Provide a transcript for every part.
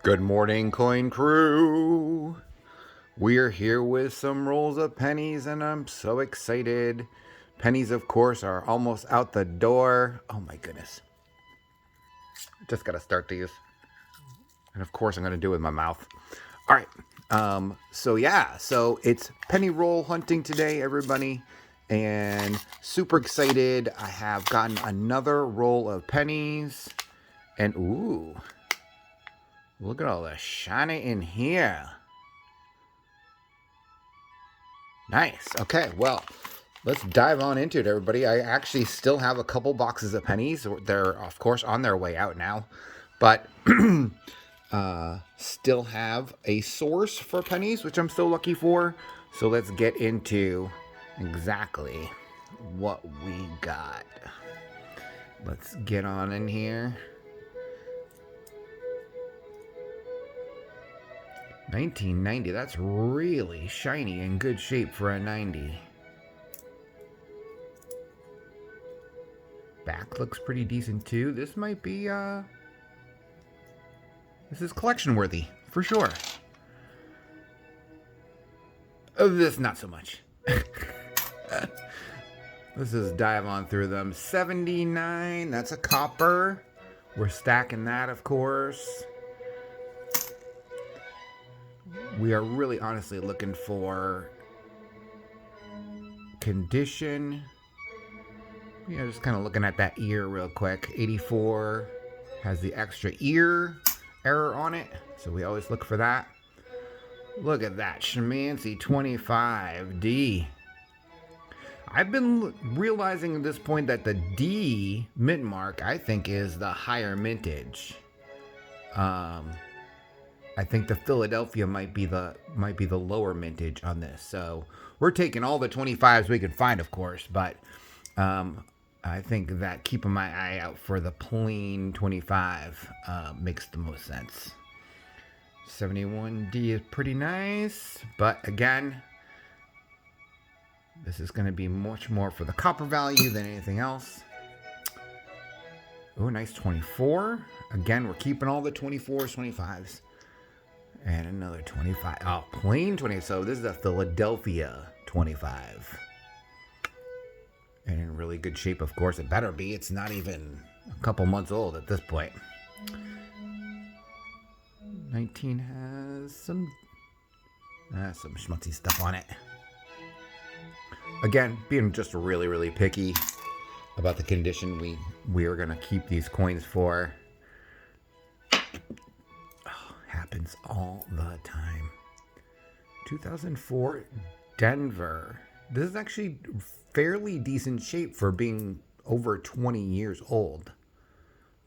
Good morning, coin crew. We're here with some rolls of pennies, and I'm so excited. Pennies, of course, are almost out the door. Oh my goodness. Just gotta start these. And of course, I'm gonna do it with my mouth. All right. So it's penny roll hunting today, everybody. And super excited. I have gotten another roll of pennies. And ooh, look at all the shiny in here. Nice. Okay, well, let's dive on into it, everybody. I actually still have a couple boxes of pennies. They're, of course, on their way out now. But still have a source for pennies, which I'm so lucky for. So let's get into exactly what we got. Let's get on in here. 1990, that's really shiny and good shape for a 90. Back looks pretty decent too. This might be this is collection worthy for sure. Oh, this not so much. Let's just dive on through them. 79, that's a copper. We're stacking that, of course. We are really honestly looking for condition. Yeah, just kind of looking at that ear real quick. 84 has the extra ear error on it, so we always look for that. Look at that schmancy 25D. I've been realizing at this point that the D mint mark, I think, is the higher mintage. I think the Philadelphia might be the lower mintage on this. So we're taking all the 25s we can find, of course, but I think that keeping my eye out for the plain 25 makes the most sense. 71D is pretty nice, but again, this is going to be much more for the copper value than anything else. Oh, nice 24. Again, we're keeping all the 24s, 25s. And another 25. Oh, plain 20. So this is a Philadelphia 25. And in really good shape, of course. It better be. It's not even a couple months old at this point. 19 has some schmutzy stuff on it. Again, being just really, really picky about the condition we are going to keep these coins for. Oh, happens all the time. 2004 Denver. This is actually fairly decent shape for being over 20 years old.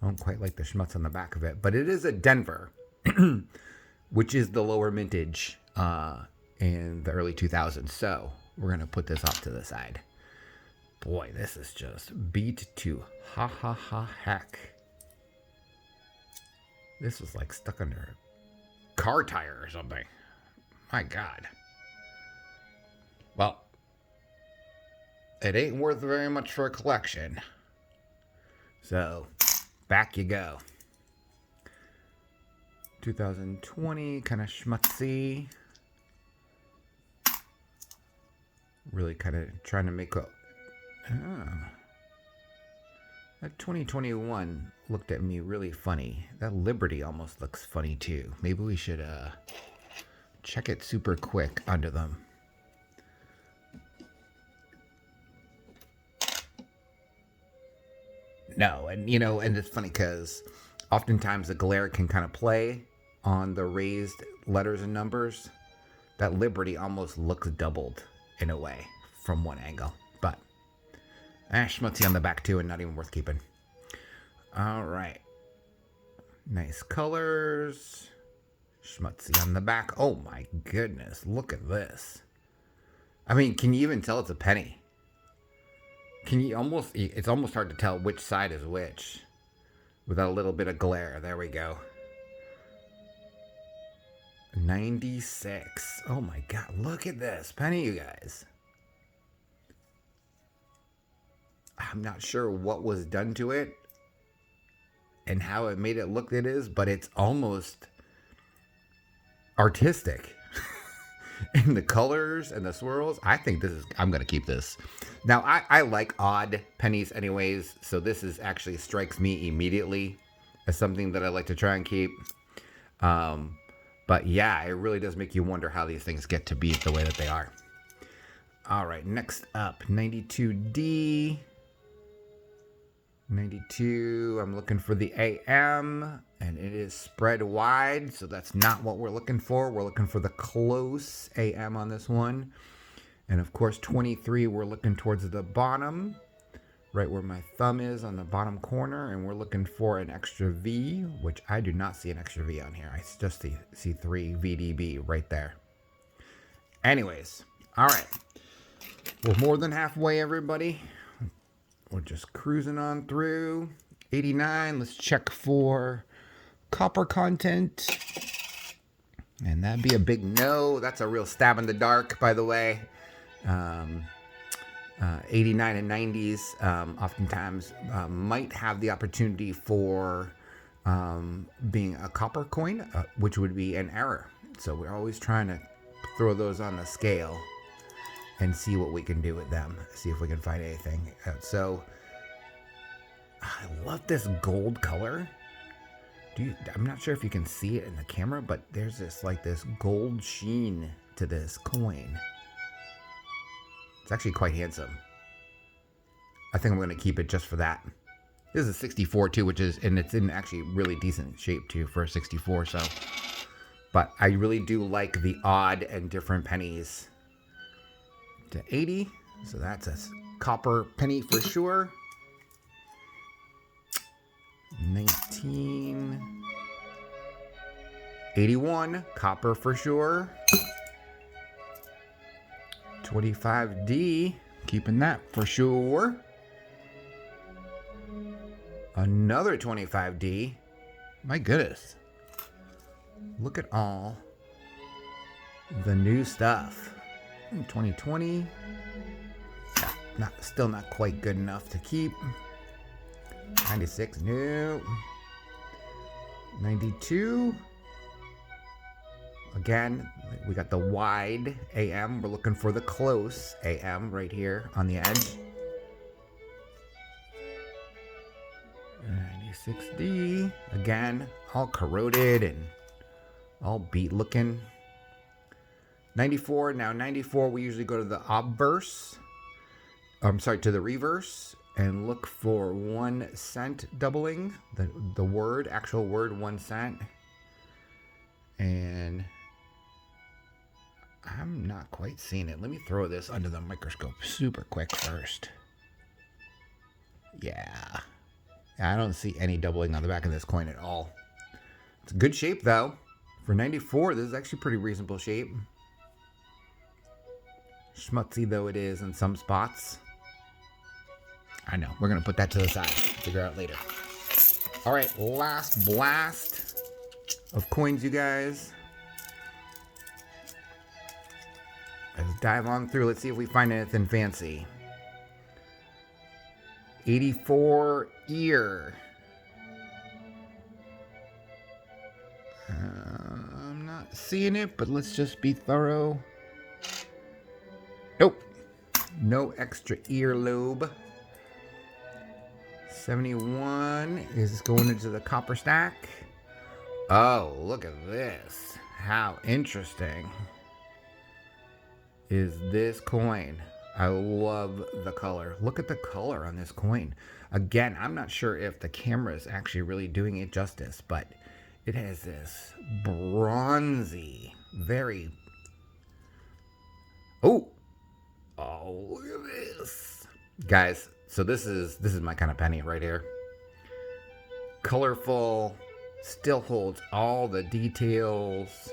I don't quite like the schmutz on the back of it, but it is a Denver, which is the lower mintage in the early 2000s. So we're going to put this off to the side. Boy, this is just beat to heck. This was like stuck under a car tire or something. My God. Well, it ain't worth very much for a collection. So, back you go. 2020, kind of schmutzy. Really kind of trying to make a... That 2021 looked at me really funny. That Liberty almost looks funny too. Maybe we should check it super quick under them. No, and and it's funny because oftentimes the glare can kind of play on the raised letters and numbers. That Liberty almost looks doubled in a way from one angle, but schmutzy on the back too, and not even worth keeping. All right, nice colors. Schmutzy on the back. Oh my goodness, look at this. I mean, can you even tell it's a penny? It's almost hard to tell which side is which without a little bit of glare. There we go. 96. Oh my God, look at this penny, you guys. I'm not sure what was done to it and how it made it look it is, but it's almost artistic. And the colors and the swirls, I think I'm going to keep this. Now, I like odd pennies anyways, so this is actually strikes me immediately as something that I like to try and keep. But yeah, it really does make you wonder how these things get to be the way that they are. All right, next up, 92D. 92, I'm looking for the AM, and it is spread wide, so that's not what we're looking for. We're looking for the close AM on this one. And of course, 23, we're looking towards the bottom, right where my thumb is on the bottom corner, and we're looking for an extra V, which I do not see an extra V on here. I just see 3 VDB right there. Anyways, all right. We're more than halfway, everybody. We're just cruising on through. 89, let's check for copper content. And that'd be a big no. That's a real stab in the dark, by the way. 89 and 90s oftentimes might have the opportunity for being a copper coin, which would be an error. So we're always trying to throw those on the scale and see what we can do with them. See if we can find anything. So I love this gold color. I'm not sure if you can see it in the camera, but there's this gold sheen to this coin. It's actually quite handsome. I think I'm going to keep it just for that. This is a 64 too, and it's in actually really decent shape too for a 64. So, but I really do like the odd and different pennies. To 80, so that's a copper penny for sure. 19, 81, copper for sure. 25D, keeping that for sure. Another 25D. My goodness. Look at all the new stuff. 2020. Still not quite good enough to keep. 96, no. 92. Again, we got the wide AM. We're looking for the close AM right here on the edge. 96D. Again, all corroded and all beat looking. 94. Now 94, we usually go to the obverse. To the reverse and look for 1 cent doubling. The actual word 1 cent. And I'm not quite seeing it. Let me throw this under the microscope super quick first. Yeah. I don't see any doubling on the back of this coin at all. It's a good shape though. For 94, this is actually pretty reasonable shape. Schmutzy though it is in some spots. I know. We're going to put that to the side. Figure out later. All right. Last blast of coins, you guys. Let's dive on through. Let's see if we find anything fancy. 84 ear. I'm not seeing it, but let's just be thorough. Nope. No extra earlobe. 71 is going into the copper stack. Oh, look at this. How interesting is this coin? I love the color. Look at the color on this coin. Again, I'm not sure if the camera is actually really doing it justice, but it has this bronzy, very... Oh, look at this. Guys, so this is my kind of penny right here. Colorful, still holds all the details.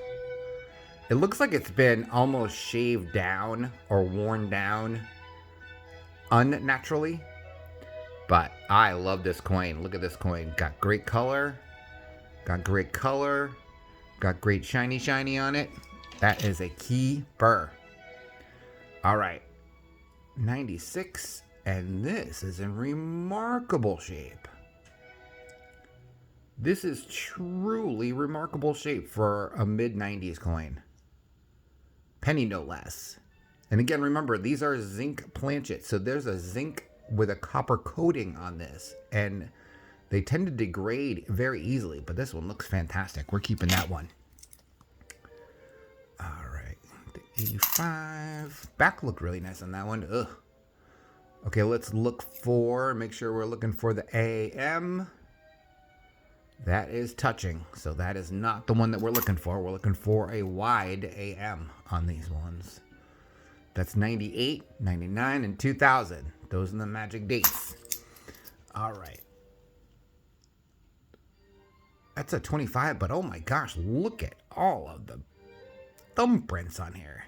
It looks like it's been almost shaved down or worn down unnaturally. But I love this coin. Look at this coin. Got great color. Got great color. Got great shiny on it. That is a keeper. All right. 96. And this is in remarkable shape. This is truly remarkable shape for a mid-90s coin. Penny no less. And again, remember, these are zinc planchets. So there's a zinc with a copper coating on this. And they tend to degrade very easily. But this one looks fantastic. We're keeping that one. All right. The 85. Back looked really nice on that one. Ugh. Okay, let's look for, make sure we're looking for the AM. That is touching. So that is not the one that we're looking for. We're looking for a wide AM on these ones. That's 98, 99, and 2000. Those are the magic dates. All right. That's a 25, but oh my gosh, look at all of the thumbprints on here.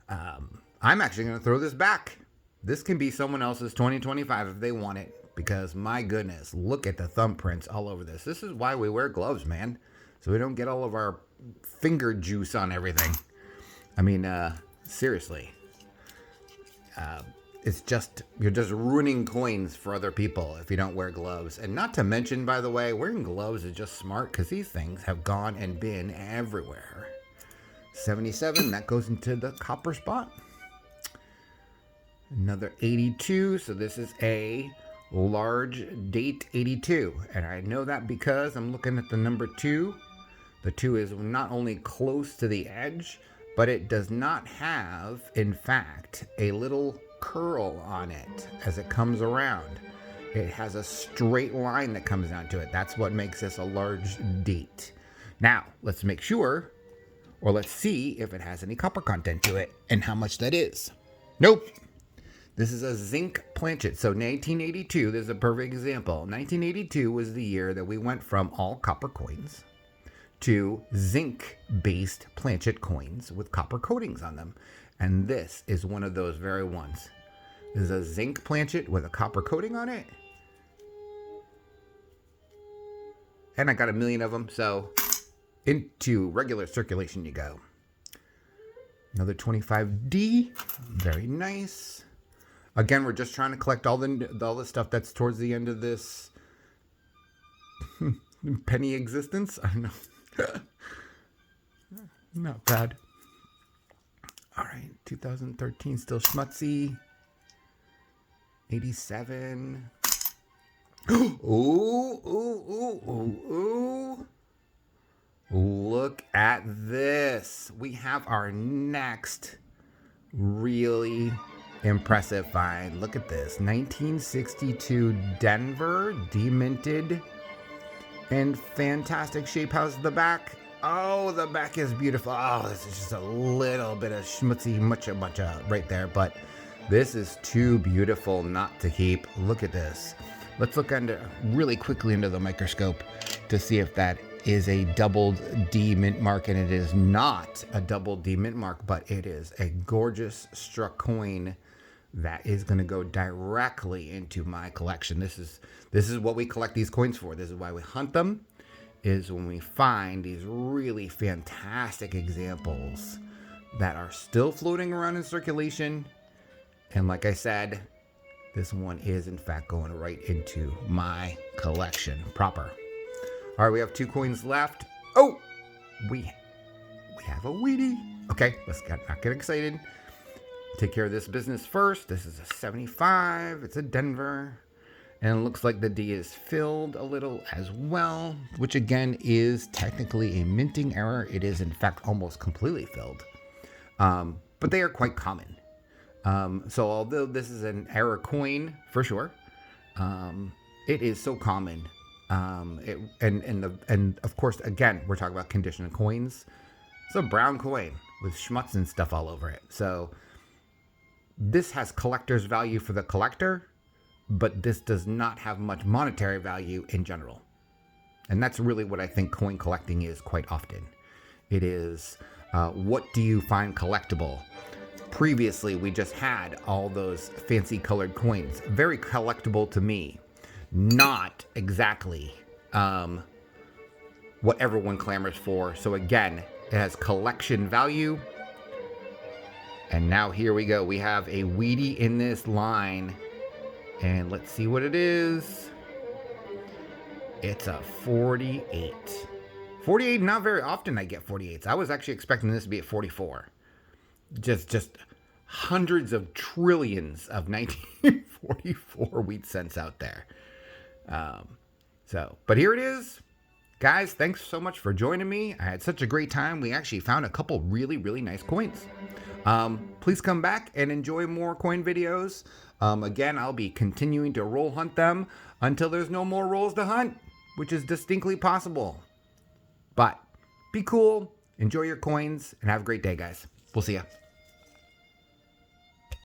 I'm actually going to throw this back. This can be someone else's 2025 if they want it, because my goodness, look at the thumbprints all over this. This is why we wear gloves, man, so we don't get all of our finger juice on everything. I mean, seriously. It's just, you're just ruining coins for other people if you don't wear gloves. And not to mention, by the way, wearing gloves is just smart because these things have gone and been everywhere. 77, that goes into the copper spot. Another 82, so this is a large date 82. And I know that because I'm looking at the number 2. The 2 is not only close to the edge, but it does not have, in fact, a little curl on it as it comes around. It has a straight line that comes down to it. That's what makes this a large date. Now, let's make sure, or let's see if it has any copper content to it and how much that is. Nope. This is a zinc planchet. So 1982, this is a perfect example. 1982 was the year that we went from all copper coins to zinc-based planchet coins with copper coatings on them. And this is one of those very ones. This is a zinc planchet with a copper coating on it. And I got a million of them, so into regular circulation you go. Another 25D, very nice. Again, we're just trying to collect all the stuff that's towards the end of this penny existence. I don't know. Not bad. All right, 2013, still schmutzy. 87. Ooh. Look at this. We have our next really impressive find. Look at this. 1962 Denver, deminted. In fantastic shape. How's the back? Oh, the back is beautiful. Oh, this is just a little bit of schmutzy mucha right there, but this is too beautiful not to keep. Look at this. Let's look really quickly under the microscope to see if that is a doubled D mint mark, and it is not a double D mint mark, but it is a gorgeous struck coin that is going to go directly into my collection. This is what we collect these coins for. This is why we hunt them, is when we find these really fantastic examples that are still floating around in circulation. And like I said, this one is in fact going right into my collection proper. All right, we have 2 coins left. Oh, we have a wheatie. Okay, let's not get excited. Take care of this business first. This is a 75. It's a Denver. And it looks like the D is filled a little as well, which again is technically a minting error. It is in fact almost completely filled. But they are quite common. So although this is an error coin for sure, it is so common. And of course, again, we're talking about conditioned coins. It's a brown coin with schmutz and stuff all over it. So this has collector's value for the collector, but this does not have much monetary value in general. And that's really what I think coin collecting is quite often. It is, what do you find collectible? Previously, we just had all those fancy colored coins. Very collectible to me. Not exactly what everyone clamors for. So again, it has collection value. And now here we go. We have a wheatie in this line. And let's see what it is. It's a 48. 48, not very often I get 48s. I was actually expecting this to be at 44. Just hundreds of trillions of 1944 wheat cents out there. But here it is. Guys, thanks so much for joining me. I had such a great time. We actually found a couple really, really nice coins. Please come back and enjoy more coin videos. Again, I'll be continuing to roll hunt them until there's no more rolls to hunt, which is distinctly possible. But be cool, enjoy your coins, and have a great day, guys. We'll see ya.